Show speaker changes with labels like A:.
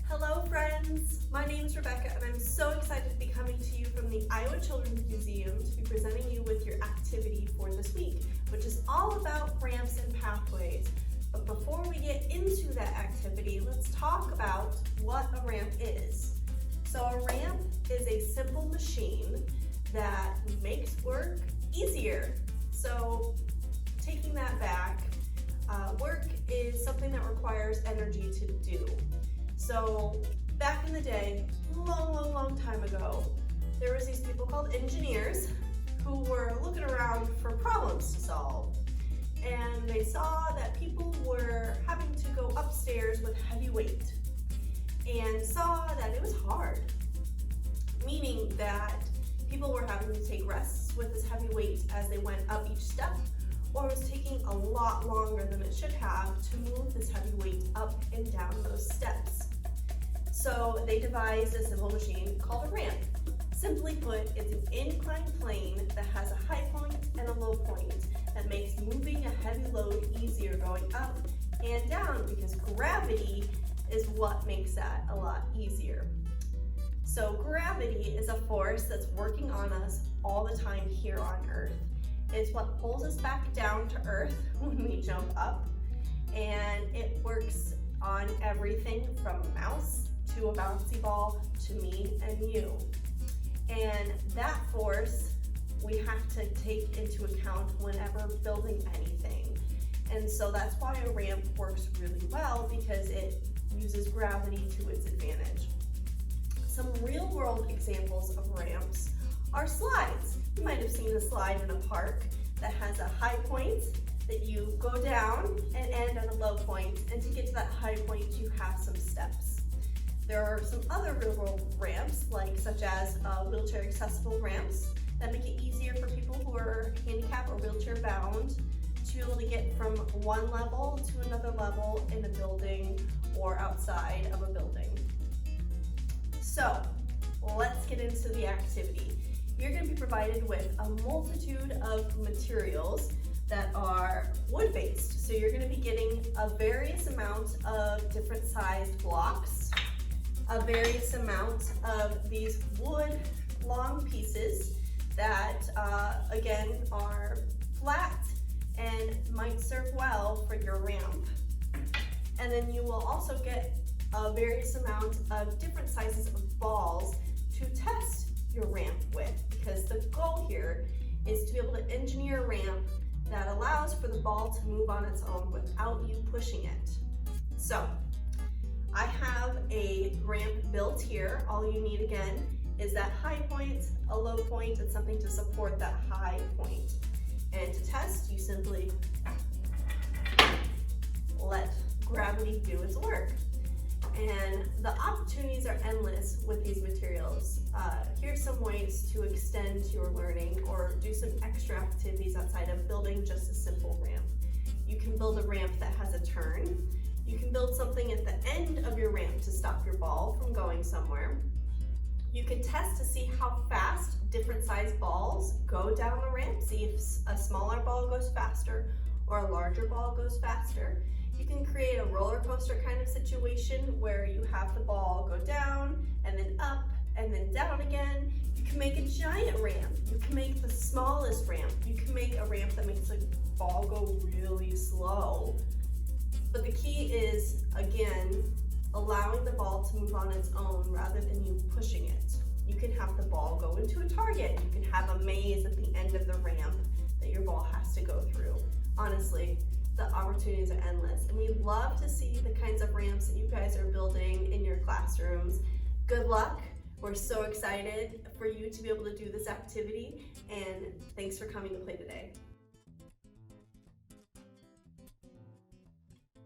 A: Hello friends, my name is Rebecca and I'm so excited to be coming to you from the Iowa Children's Museum to be presenting you with your activity for this week, which is all about ramps and pathways. But before we get into that activity, let's talk about what a ramp is. So a ramp is a simple machine that makes work easier. So taking that back, work is something that requires energy to do. So back in the day, long time ago, there was these people called engineers who were looking around for problems to solve. And they saw that people were having to go upstairs with heavy weight and saw that it was hard, meaning that people were having to take rests with this heavy weight as they went up each step, or it was taking a lot longer than it should have to move this heavy weight up and down those steps. So they devised a simple machine called a ramp. Simply put, it's an inclined plane that has a high point and a low point that makes moving a heavy load easier going up and down, because gravity is what makes that a lot easier. So gravity is a force that's working on us all the time here on Earth. It's what pulls us back down to Earth when we jump up, and it works on everything from a mouse to a bouncy ball to me and you. And that force we have to take into account whenever building anything. And so that's why a ramp works really well, because it uses gravity to its advantage. Some real-world examples of ramps are slides. You might have seen a slide in a park that has a high point that you go down and end at a low point, and to get to that high point you have some steps. There are some other real-world ramps, such as wheelchair accessible ramps that make it easier for people who are handicapped or wheelchair bound to be able to get from one level to another level in a building or outside of a building. So let's get into the activity. You're going to be provided with a multitude of materials that are wood-based. So you're going to be getting a various amount of different sized blocks, a various amount of these wood long pieces that again are flat and might serve well for your ramp. And then you will also get a various amount of different sizes of balls to test your ramp with, because the goal here is to be able to engineer a ramp that allows for the ball to move on its own without you pushing it. So I have a ramp built here. All you need again is that high point, a low point, and something to support that high point. And to test, you simply let gravity do its work. And the opportunities are endless with these materials. Here's some ways to extend your learning or do some extra activities outside of building just a simple ramp. You can build a ramp that has a turn. You can build something at the end of your ramp to stop your ball from going somewhere. You can test to see how fast different sized balls go down the ramp, see if a smaller ball goes faster or a larger ball goes faster. You can create a roller coaster kind of situation where you have the ball go down and then up and then down again. You can make a giant ramp. You can make the smallest ramp. You can make a ramp that makes the ball go really slow. But the key is, again, allowing the ball to move on its own rather than you pushing it. You can have the ball go into a target. You can have a maze at the end of the ramp that your ball has to go through. Honestly, the opportunities are endless, and we love to see the kinds of ramps that you guys are building in your classrooms. Good luck. We're so excited for you to be able to do this activity, and thanks for coming to play today.